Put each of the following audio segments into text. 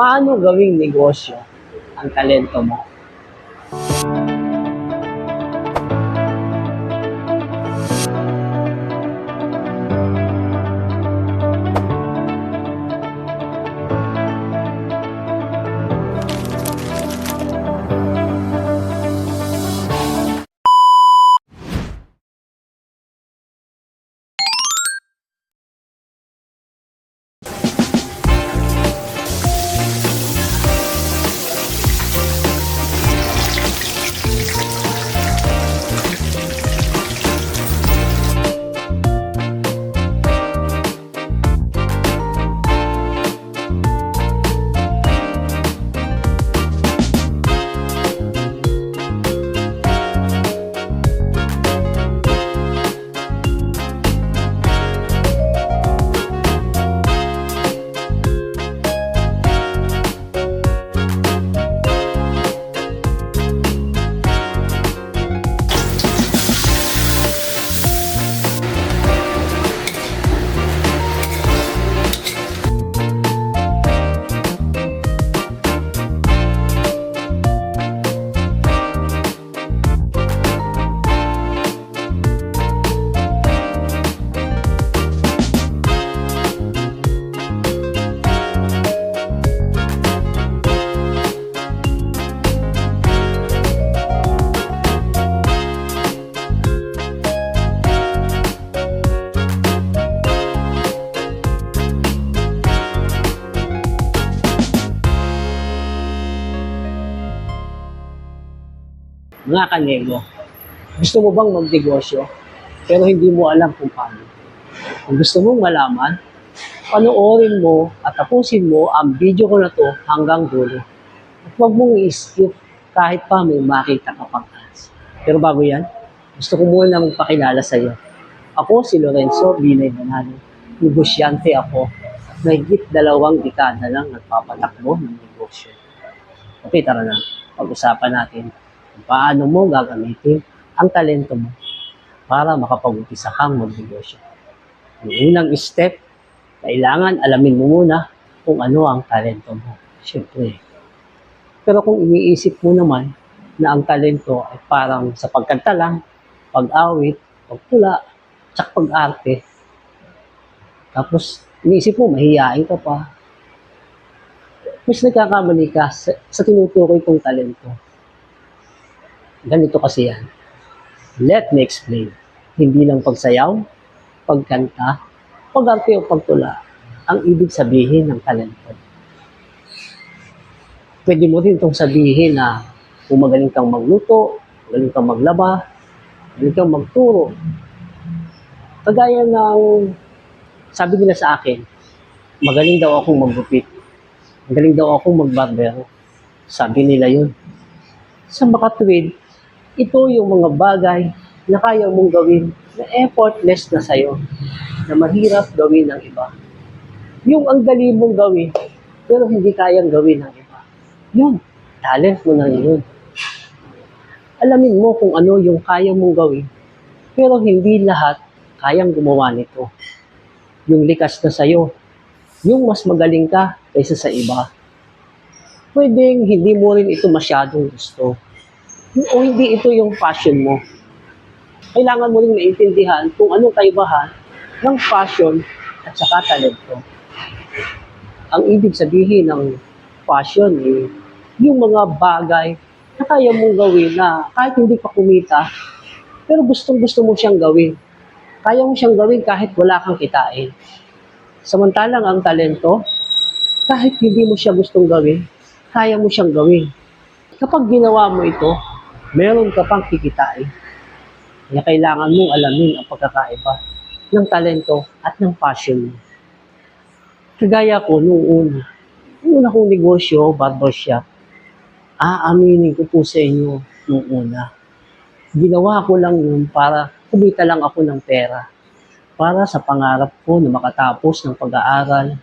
Paano gawing negosyo ang talento mo? Mga kanego, gusto mo bang magnegosyo pero hindi mo alam kung paano? Kung gusto mong malaman, panoorin mo at tapusin mo ang video ko na to hanggang dulo. At huwag mong i-skip kahit pa may makita ka pang ads. Pero bago yan, gusto ko muna magpakilala sa iyo. Ako si Lorenzo Binay Banalo. Negosyante ako. Mahigit 2 dekada lang nagpapatakbo ng negosyo. Okay, tara na. Pag-usapan natin kung paano mo gagamitin ang talento mo para makapag-umpisa kang magnegosyo. Yung unang step, kailangan alamin mo muna kung ano ang talento mo. Siyempre. Pero kung iniisip mo naman na ang talento ay parang sa pagkanta lang, pag-awit, pagtula, tsaka pag-arte, tapos iniisip mo, mahihain ka pa, mas nagkakamali ka sa tinutukoy kong talento. Ganito kasi yan. Let me explain. Hindi lang pagsayaw, pagkanta, pag-arte o pagtula ang ibig sabihin ng talento. Pwede mo rin itong sabihin na kung magaling kang magluto, magaling kang maglaba, magaling kang magturo. Kagaya ng sabi nila sa akin, magaling daw akong maggupit, magaling daw akong magbarbero. Sabi nila yun. Sa makatwid, ito yung mga bagay na kaya mong gawin na effortless na sa'yo, na mahirap gawin ng iba. Yung ang dali mong gawin, pero hindi kayang gawin ng iba. Yun, talent mo na yun. Alamin mo kung ano yung kaya mong gawin, pero hindi lahat kayang gumawa nito. Yung likas na sa'yo, yung mas magaling ka kaysa sa iba. Pwedeng hindi mo rin ito masyadong gusto. O hindi ito yung passion mo. Kailangan mo rin maintindihan kung anong kaibahan ng passion at saka talento. Ang ibig sabihin ng passion eh, yung mga bagay na kaya mong gawin na kahit hindi ka kumita, pero gustong-gusto mo siyang gawin. Kaya mo siyang gawin kahit wala kang kitain. Samantalang ang talento, kahit hindi mo siya gustong gawin, kaya mo siyang gawin. Kapag ginawa mo ito, meron ka pang kikitain. Kaya kailangan mong alamin ang pagkakaiba ng talento at ng passion mo. Kagaya ko nung una kong negosyo, barbershop, aaminin ko po sa inyo nung una. Ginawa ko lang yun para kumita lang ako ng pera. Para sa pangarap ko na makatapos ng pag-aaral.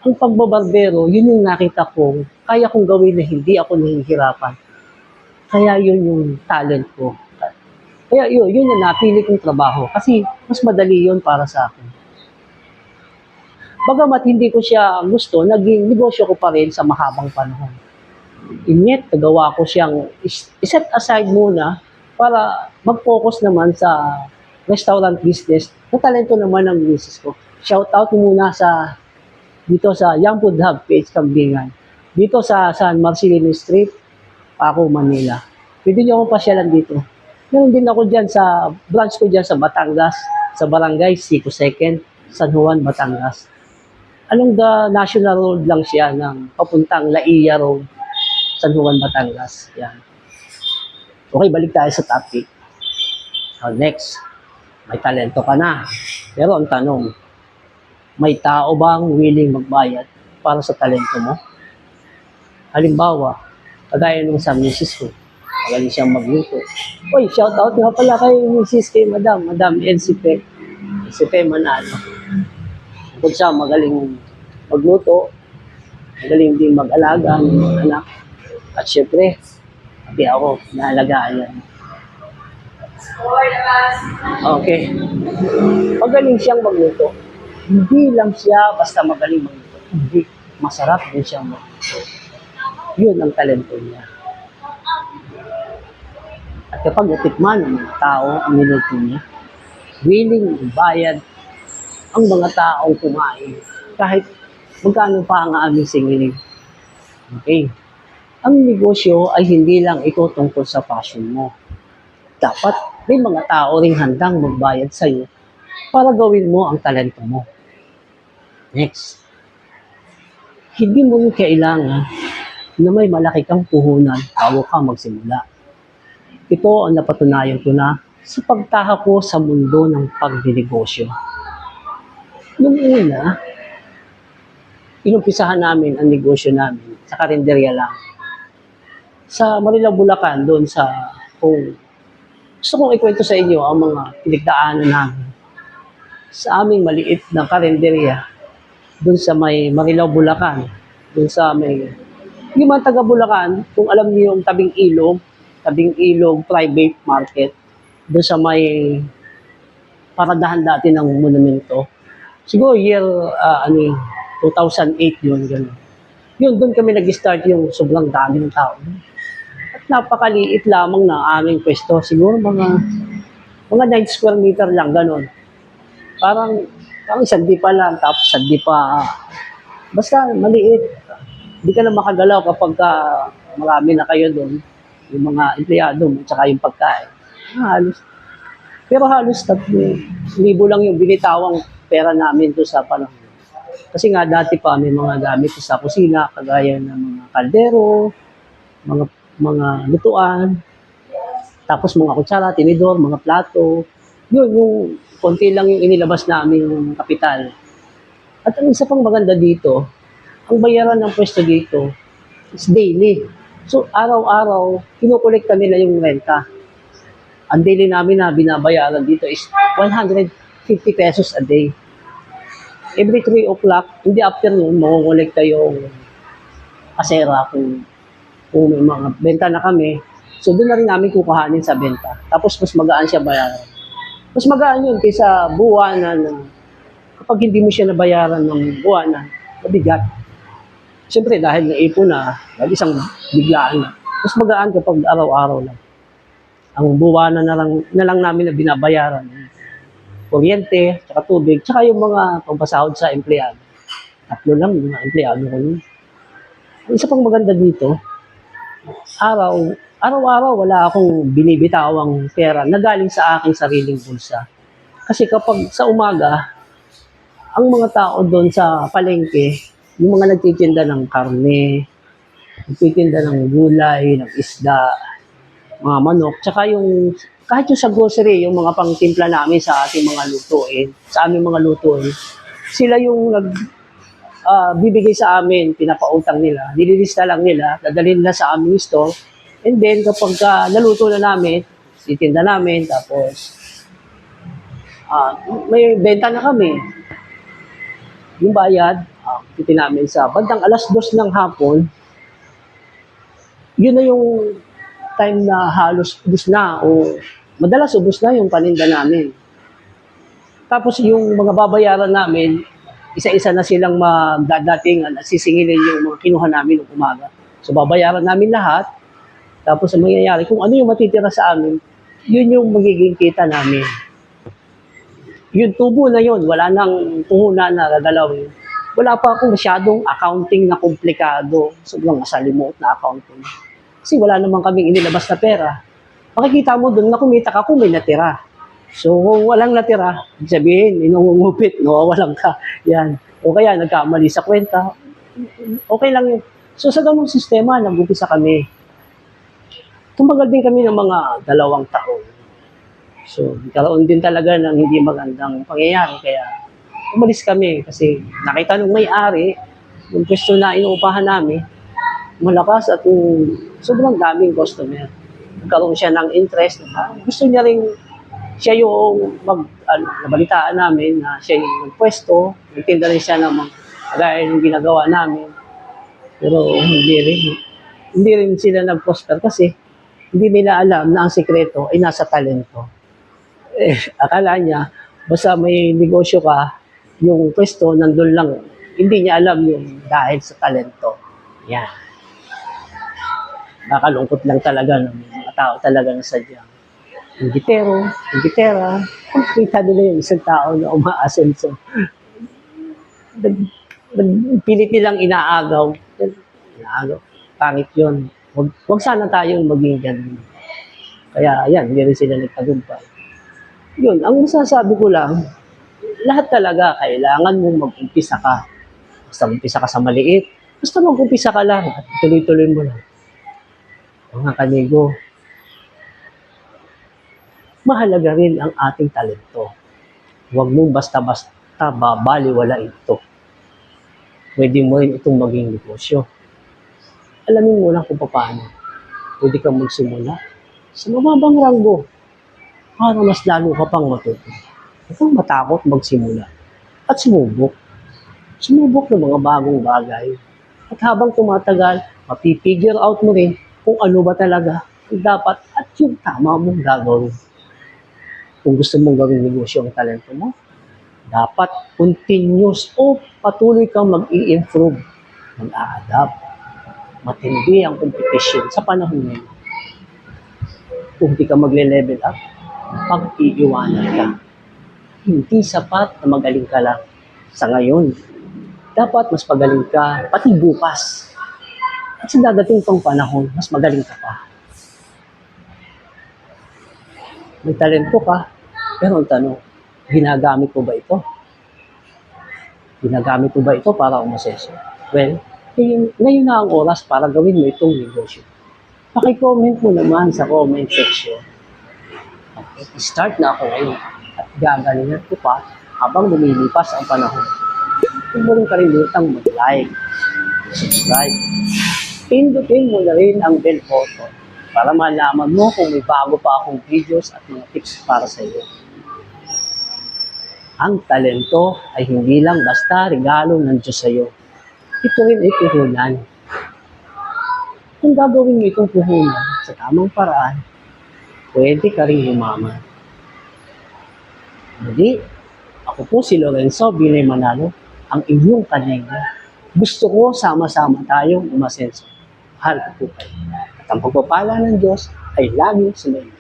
Ang pagbabarbero, yun yung nakita ko, kaya kong gawin na hindi ako nahihirapan. Kaya yun yung talent ko. Kaya yun yung napili kong trabaho. Kasi mas madali yun para sa akin. Bagamat hindi ko siya gusto, naging negosyo ko pa rin sa mahabang panahon. Inyet, nagawa ko siyang iset aside muna para mag-focus naman sa restaurant business na talento naman ng business ko. Shout out muna sa dito sa Young Food Hub, PH Kambingan. Dito sa San Marcelino Street, Paco, Manila. Pwede niyo akong pasyalan dito. Meron din ako dyan sa branch ko dyan sa Batangas, sa Barangay Sico Second, San Juan, Batangas. Along the National Road lang siya ng papuntang Laia Road, San Juan, Batangas. Yan. Okay, balik tayo sa topic. Next, may talento ka na. Pero ang tanong, may tao bang willing magbayad para sa talento mo? Halimbawa, kagaya nung sa misis ko, magaling siyang magluto. Uy, shout out nga pala kay misis, kay Madam NCP Manalo. Kung siya magaling magluto, magaling din mag-alaga ng mga anak. At syempre, pati ako, naalagaan yan. Okay. Magaling siyang magluto. Hindi lang siya basta magaling magluto. Hindi. Masarap din siyang magluto. Yun ang talento niya. At kapag natikman ng mga tao ang niluto niya, willing bayad ang mga taong kumain kahit magkano pa ang aming singilin. Okay. Ang negosyo ay hindi lang ito tungkol sa passion mo. Dapat may mga tao ring handang magbayad sa iyo para gawin mo ang talento mo. Next. Hindi mo rin kailangan na may malaki kang puhunan bago ka magsimula. Ito ang napatunayan ko na sa pagtaha ko sa mundo ng pagdinegosyo. Noong una, inumpisahan namin ang negosyo namin sa karinderya lang. Sa Marilao, Bulacan, doon sa gusto kong ikwento sa inyo ang mga pinagdaanan namin sa aming maliit na karinderya doon sa may Marilao, Bulacan, doon sa may yung mga taga Bulacan, kung alam niyo yung Tabing Ilog Private Market, doon sa may paradahan dati ng monumento. Siguro year 2008 yun, gano'n. Yun, doon kami nag-start yung sobrang dami ng tao. At napakaliit lamang na aming pwesto. Siguro mga 9 square meter lang, gano'n. Parang sandi pa lang, tapos sandi pa. Basta maliit. Hindi ka na makagalaw kapag marami na kayo doon. Yung mga empleyado mo, tsaka yung pagkain. Halos. Pero halos 3,000 lang yung binitawang pera namin doon sa panahon. Kasi nga dati pa may mga gamit sa kusina, kagaya ng mga kaldero, mga lutuan, tapos mga kutsara, tinidor, mga plato. Yun, yung konti lang yung inilabas namin kapital. At ang isa pang maganda dito, ang bayaran ng pwesto dito is daily. So, araw-araw, kinukolekta nila yung renta. Ang daily namin na binabayaran dito is 150 pesos a day. Every 3 o'clock, in the afternoon, makukolekta yung kasera kung may mga benta na kami. So, doon na rin namin kukuhanin sa benta. Tapos, mas magaan siya bayaran. Mas magaan yun kaysa buwanan na kapag hindi mo siya nabayaran ng buwanan, mabigat. Siyempre, dahil naipon na, dahil isang biglaan na, mas magaan kapag araw-araw lang. Ang buwanan na lang namin na binabayaran, kuryente, tsaka tubig, tsaka yung mga pampasahod sa empleyado. 3 lang yung mga empleyado ko yun. Ang isa pang maganda dito, araw-araw wala akong binibitawang pera na galing sa aking sariling bulsa. Kasi kapag sa umaga, ang mga tao doon sa palengke, yung mga nagtitinda ng karne, nagtitinda ng gulay, ng isda, mga manok, tsaka yung, kahit yung sa grocery, yung mga pangtimpla namin sa ating mga lutuin, sa aming mga lutuin, sila yung bibigay sa amin, pinapautang nila, nililista lang nila, dadalhin nila sa aming store, and then kapag naluto na namin, titinda namin, tapos may benta na kami. Yung bayad, titin namin sa bandang 2:00 ng hapon, yun na yung time na halos ubus na o madalas ubus na yung paninda namin. Tapos yung mga babayaran namin, isa-isa na silang magdadating at sisingilin yung mga kinuha namin ng umaga. So babayaran namin lahat, tapos ang mangyayari, kung ano yung matitira sa amin, yun yung magiging kita namin. Yung tubo na yun, wala nang puhunan na gagalawin. Wala pa akong masyadong accounting na komplikado. Sobrang masalimuot na accounting. Kasi wala naman kaming inilabas na pera. Makikita mo doon na kumita ka kung may natira. So kung walang natira, ibig sabihin, inungungupit, nawawalan ka. Yan. O kaya nagkamali sa kwenta. Okay lang yun. So sa ganung sistema, nag-umpisa kami. Tumagal din kami ng mga 2 taon. So, karoon din talaga ng hindi magandang pangyayari. Kaya, umalis kami kasi nakita nung may-ari, yung pwesto na inuupahan namin, malakas at sobrang daming customer. Nagkaroon siya ng interest. Gusto niya rin, siya yung nabalitaan namin na siya yung nagpwesto. Nagtinda rin siya ng mga gaya ng ginagawa namin. Pero hindi rin sila nag-prosper kasi hindi nila alam na ang sekreto ay nasa talento. Akala niya, basta may negosyo ka, yung pwesto nandun lang. Hindi niya alam yung dahil sa talento. Yan. Nakalungkot lang talaga ng mga tao talaga na sadyang. Yung gitera, kung kita nila yung isang tao na umaasenso. Pilit nilang inaagaw. Pangit yun. Huwag sana tayong maging ganun. Kaya yan, hindi rin sila nagtagumpay. Yun, ang masasabi ko lang, lahat talaga kailangan mong mag-umpisa ka. Basta umpisa ka sa maliit, basta mag-umpisa ka lang at tuloy-tuloy mo lang. Mga kanigo, mahalaga rin ang ating talento. Huwag mong basta-basta babaliwala ito. Pwede mo rin itong maging negosyo. Alamin mo lang kung paano. Pwede kang magsimula sa mababang ranggo para mas lalo ka pang matuto. Huwag kang matakot magsimula at sumubok. Sumubok ng mga bagong bagay. At habang tumatagal, mapipigure out mo rin kung ano ba talaga ang dapat at yung tama mong gagawin. Kung gusto mong gawin negosyo ang talento mo, dapat continuous o patuloy kang mag-i-improve, mag-a-adapt. Matindi ang competition sa panahon ngayon. Kung di ka magle-level up, pag-iiwanan ka. Hindi sapat na magaling ka lang sa ngayon. Dapat mas magaling ka, pati bukas. At sa dadating pang panahon, mas magaling ka pa. May talento ka, pero ang tanong, ginagamit mo ba ito? Ginagamit mo ba ito para umasenso? Well, ngayon na ang oras para gawin mo itong negosyo. Paki-comment mo naman sa comment section. Start na ako ngayon at gagalingan ko pa habang lumilipas ang panahon. Huwag mo rin kalimutang mag-like, subscribe. Pindutin mo na rin ang bell button para malaman mo kung may bago pa akong videos at mga tips para sa iyo. Ang talento ay hindi lang basta regalo ng Diyos sa iyo. Ito rin ay puhunan. Kung gagawin mo itong puhunan sa tamang paraan, pwede ka rin yumaman. Hindi, ako po si Lorenzo Binay Manalo, ang inyong kanega. Gusto ko sama-sama tayong umasenso. Mahal ko po kayo. At ang pagpapala ng Diyos ay laging sumayo.